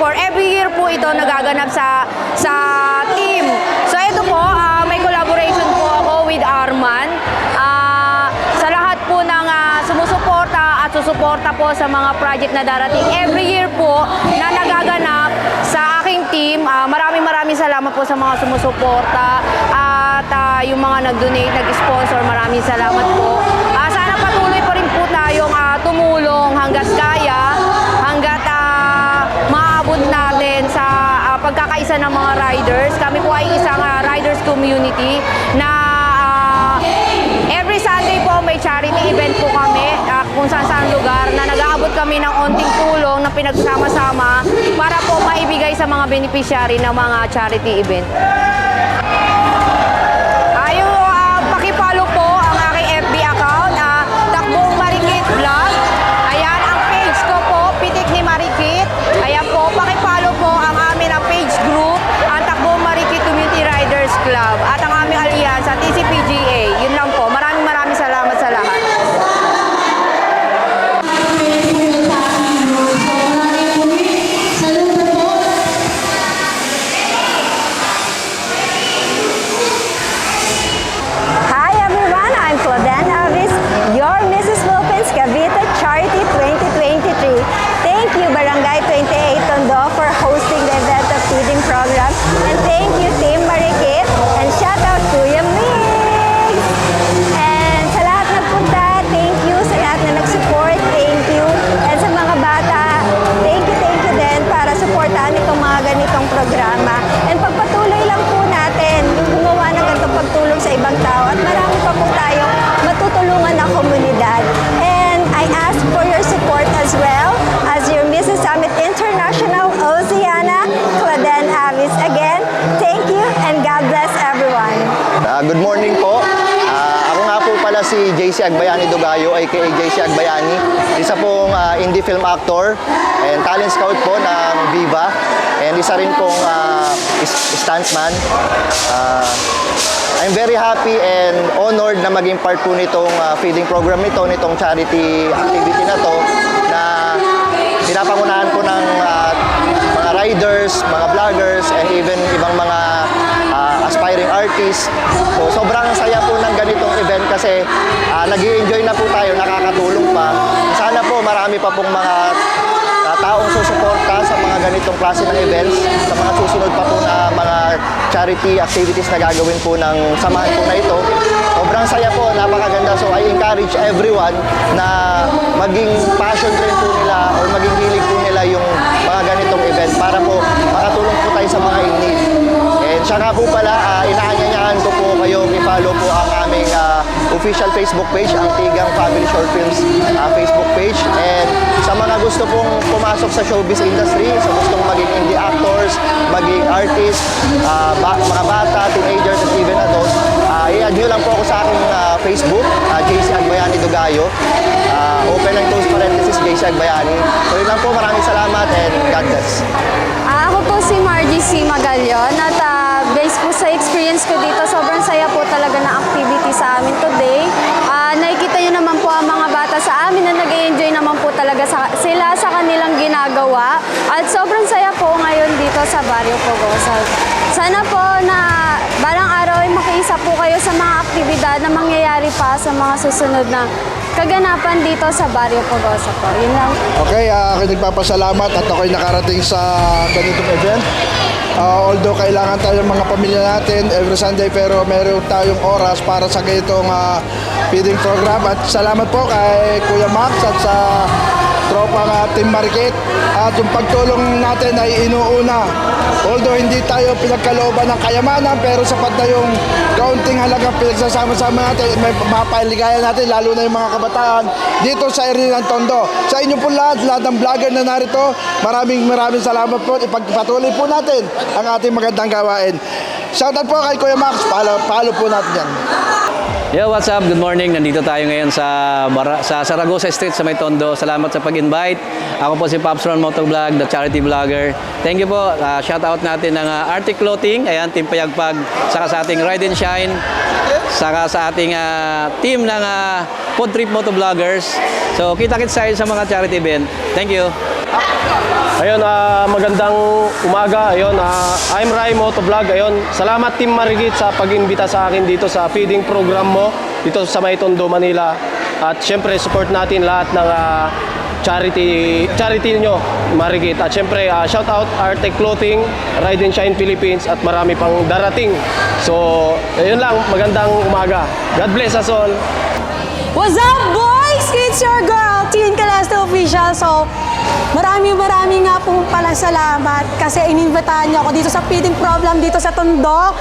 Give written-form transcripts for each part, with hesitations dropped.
support. Every year po ito nagaganap sa team. So ito po, may collaboration po ako with Arman. Sa lahat po ng sumusuporta at susuporta po sa mga project na darating every year po na nagaganap sa aking team. Maraming salamat po sa mga sumusuporta at yung mga nag-donate, nag-sponsor. Maraming salamat po. Sana patuloy pa rin po tayong tumulong hanggat kaya, hanggat maabot natin sa pagkakaisa ng mga riders. Kami po ay isang riders community na every Sunday po may charity event po kami kung saan lugar na nag-aabot kami ng onting tulong na pinagsama-sama para po maibigay sa mga beneficiary ng mga charity event. Pakipollow po ang aking FB account, Takbong Marikit Vlog. Ayan ang page ko po, Pitik ni Marikit. Ayan po, pakipollow po ang amin ang page group, ang Takbong Marikit Community Riders Club at ang aming alyansa, TCPGA. Yun lang po. Maraming salamat sa lahat. Hi everyone, I'm Clauden Avis, your Mrs. Philippines Cavite Charity 2023. Thank you Barangay 28 Tondo for hosting the event of feeding program, and thank you Team Marikit, and shout out Kuya Mix. And sa lahat nagpunta, thank you. Sa lahat na nag-support, thank you. And sa mga bata, thank you din para supportaan itong mga ganitong programa. And pagpatuloy lang po natin yung gumawa ng ganitong pagtulong sa ibang tao, at marami pa po tayong matutulungan na komunidad. And I ask for your support as well as your Mrs. Summit International Oceana, Clauden Avis. Again, thank you and God bless everyone. Good morning po. Ako nga po pala si JC Agbayani Dugayo, aka JC Agbayani. Isa pong indie film actor and talent scout po ng Viva. And isa rin pong stuntman. I'm very happy and honored na maging part po nitong feeding program nitong charity activity na to, na pinapangunahan po ng mga riders, mga vloggers, and even ibang mga aspiring artists. So sobrang saya po ng ganitong event kasi nag-i-enjoy na po tayo, nakakatulong pa. Sana po marami pa pong mga taong susuporta sa mga ganitong klase ng events, sa mga susunod pa po na mga charity activities na gagawin po ng samahan po na ito. Sobrang saya po, napakaganda. So I encourage everyone na maging passion rin po nila or maging hilig po nila yung mga ganitong event para po makatulong po tayo sa mga in need. And siya nga po pala, inaanyayahan ko po kayo i-follow po ang aming official Facebook page, ang Tigang Family Short Films Facebook page. And sa mga gusto pong pumasok sa showbiz industry, sa gustong maging indie actors, maging artists, mga bata, teenagers, and even adults, i-add nyo lang po ako sa aking Facebook, JC Agbayani Dugayo. Open and close parenthesis, JC Agbayani. So yun lang po, maraming salamat and God bless. Ako po si Margie C. Magalion at based po sa experience ko dito, sobrang saya po talaga na activity sa amin today. Nakikita nyo naman po ang mga bata sa amin na nag-enjoy naman po talaga sila sa kanilang ginagawa. At sobrang saya po ngayon dito sa Barrio Pogosa. Sana po na balang araw ay makiisa po kayo sa mga aktibidad na mangyayari pa sa mga susunod na kaganapan dito sa Barrio Pogosa po. Yun lang. Okay, ako'y nagpapasalamat at ako'y nakarating sa ganitong event. Although kailangan tayo ng mga pamilya natin every Sunday, pero meron tayong oras para sa ganitong feeding program. At salamat po kay Kuya Max at sa tropang Team Marikit. At yung pagtulong natin ay inuuna. Although hindi tayo pinagkalooban ng kayamanan, pero sapat na yung kaunting halagang pinagsasama-sama natin, may mapailigaya natin, lalo na yung mga kabataan dito sa area ng Tondo. Sa inyo po lahat ng vlogger na narito, maraming salamat po. Ipagpatuloy po natin ang ating magandang gawain. Shoutout po kay Kuya Max, follow po natin yan. Yo, what's up? Good morning. Nandito tayo ngayon sa Saragosa Street sa May Tondo. Salamat sa pag-invite. Ako po si Pops Ron Motovlog, the charity vlogger. Thank you po. Shout out natin ng Arctic Clothing, ayan, Team Payagpag, saka sa ating Ride and Shine, saka sa ating team ng Food Trip Motovloggers. So, kita-kits tayo sa mga charity event. Thank you. Ayun, magandang umaga. Ayun, I'm Rai Motovlog. Ayun, salamat Team Marigit sa pag-imbita sa akin dito sa feeding program mo dito sa May Tondo, Manila. At syempre, support natin lahat ng charity nyo, Marigit. At syempre, shout out Artec Clothing, Ride and Shine Philippines, at marami pang darating. So, ayun lang, magandang umaga. God bless us all. What's up, boys? It's your girl, Teen Caleste Official. So, maraming nga po palang salamat kasi inimbitahan niyo ako dito sa feeding program dito sa Tondo.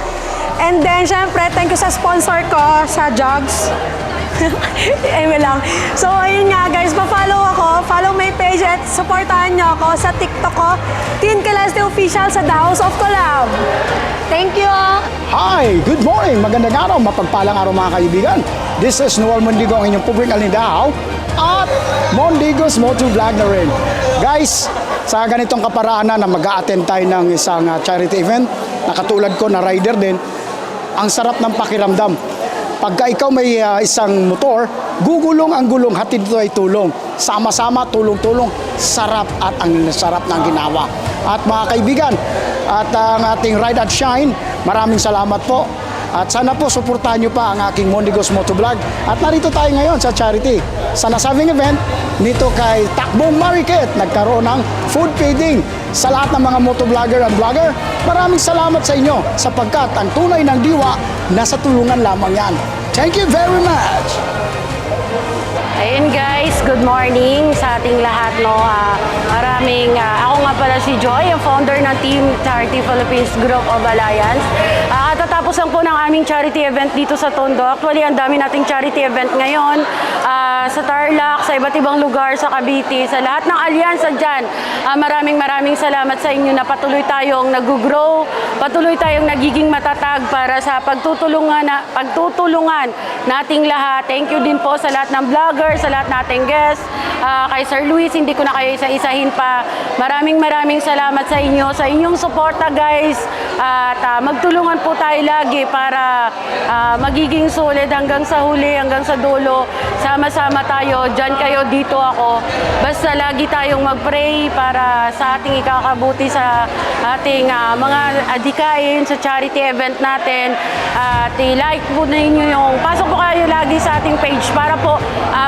And then, syempre, thank you sa sponsor ko, sa Jogs. Eme lang. So, ayun nga guys, pa-follow ako, follow my page at supportahan niyo ako sa TikTok ko, Teen Caleste Official sa The House of Collab. Thank you! Hi! Good morning! Magandang araw, mapagpalang araw mga kaibigan. This is Noel Mondigo, ang inyong public alindahaw at Mondigo's Motovlog na rin. Guys, sa ganitong kaparaanan na mag-a-attend tayo ng isang charity event, na katulad ko na rider din, ang sarap ng pakiramdam. Pagka ikaw may isang motor, gugulong ang gulong, hatid ito ay tulong. Sama-sama, tulong-tulong, sarap at ang sarap ng ginawa. At mga kaibigan, at ang ating Ride at Shine, maraming salamat po. At sana po suportahan nyo pa ang aking Mondigo's Motovlog. At narito tayo ngayon sa charity. Sa nasabing event, nito kay Takbong Marikit, nagkaroon ng food feeding sa lahat ng mga motovlogger and vlogger. Maraming salamat sa inyo sapagkat ang tunay ng diwa, nasa tulungan lamang yan. Thank you very much! Ayun guys, good morning sa ating lahat. No? Ako nga pala si Joy, ang founder ng Team Charity Philippines Group of Alliance. Katatapos lang po ng aming charity event dito sa Tondo. Actually, ang dami nating charity event ngayon sa Tarlac, sa iba't ibang lugar, sa Cavite, sa lahat ng alyansa dyan. Maraming salamat sa inyo na patuloy tayong nag-grow, patuloy tayong nagiging matatag para sa pagtutulungan nating lahat. Thank you din po sa lahat ng vlogger, sa lahat nating guests, kay Sir Luis, hindi ko na kayo isa-isahin pa. Maraming salamat sa inyo, sa inyong suporta guys. At magtulungan po tayo lagi para magiging solid hanggang sa huli, hanggang sa dulo. Sama-sama tayo, dyan kayo, dito ako. Basta lagi tayong mag-pray para sa ating ikakabuti sa ating mga adikain sa charity event natin. At i-like po ninyo yung, pasok po kayo lagi sa ating page para po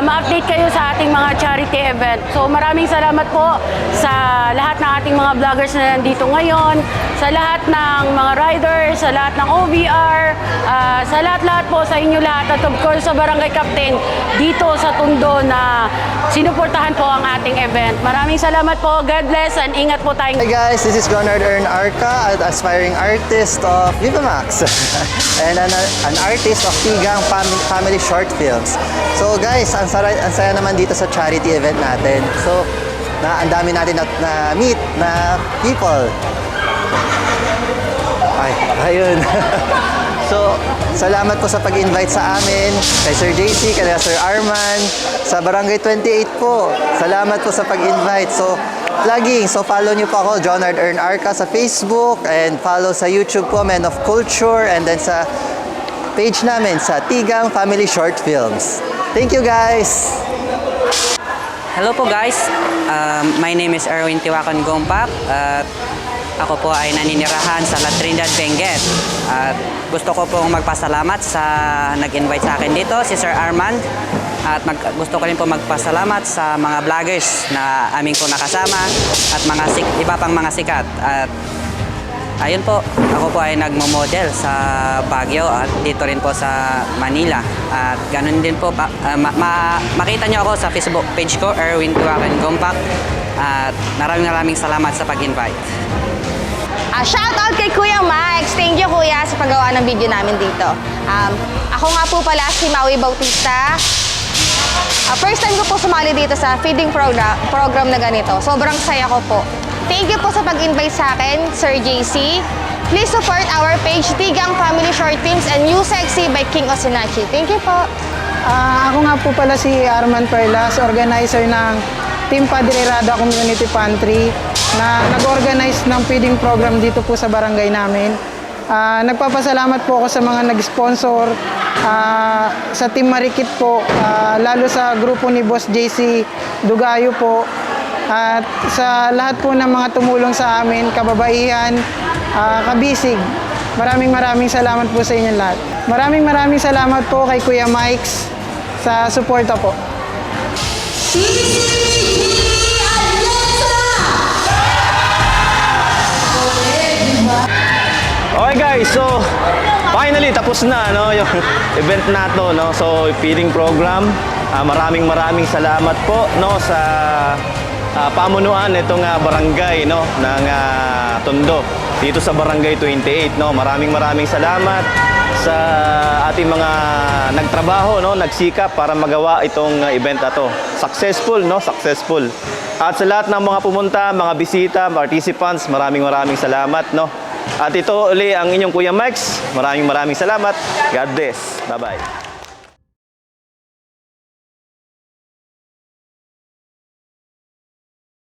ma-update kayo sa ating mga charity event. So maraming salamat po sa lahat ng ating mga vloggers na nandito ngayon, sa lahat ng mga riders, sa lahat ng OVR, sa lahat po, sa inyo lahat, at of course sa Barangay Captain dito sa Tondo na sinuportahan po ang ating event. Maraming salamat po, God bless, and ingat po tayong... Hi guys, this is Jonard Ern Arca, an aspiring artist of Viva Max and an artist of Tigang Family Short Films. So guys, ang saya naman dito sa charity event natin. So, ang dami natin na meet na people. Ayun. So, salamat po sa pag-invite sa amin, kay Sir JC, kay Sir Arman, sa Barangay 28 po. Salamat po sa pag-invite. So, follow nyo po ako, Jonard Ern Arca sa Facebook, and follow sa YouTube po, Men of Culture, and then sa page namin sa Tigang Family Short Films. Thank you guys! Hello po guys, my name is Erwin Tiwakan Gompak at ako po ay naninirahan sa La Trinidad, Benguet. At gusto ko pong magpasalamat sa nag-invite sa akin dito, si Sir Armand. At gusto ko rin po magpasalamat sa mga vloggers na aming po nakasama at iba pang mga sikat. At ayun po, ako po ay nagmo-model sa Baguio at dito rin po sa Manila. At ganun din po, makita nyo ako sa Facebook page ko, Erwin Tiwakan Gompak. At maraming salamat sa pag-invite. Shoutout kay Kuya Mike. Thank you Kuya sa paggawa ng video namin dito. Ako nga po pala si Maui Bautista. First time ko po sumali dito sa feeding program na ganito. Sobrang saya ko po. Thank you po sa pag-invite sa akin, Sir JC. Please support our page, Tigang Family Short Films and New Sexy by King Osinachi. Thank you po. Ako nga po pala si Arman Perlas, organizer ng Team Padre Rada Community Pantry na nag-organize ng feeding program dito po sa barangay namin. Nagpapasalamat po ako sa mga nag-sponsor, sa Team Marikit po, lalo sa grupo ni Boss JC Dugayo po, At sa lahat po ng mga tumulong sa amin, kababaihan, kabisig, maraming salamat po sa inyong lahat. Maraming salamat po kay Kuya Mikes sa suporta po. Okay guys, so finally tapos na yung event nato, no. So feeding program. Maraming salamat po, no, sa pamunuan nitong barangay, no, ng Tondo dito sa Barangay 28, no. Maraming salamat sa ating mga nagtrabaho, no, nagsikap para magawa itong event na to. Successful, no, successful. At sa lahat ng mga pumunta, mga bisita, participants, maraming salamat, no. At ito uli ang inyong Kuya Max. Maraming salamat. God bless. Bye-bye.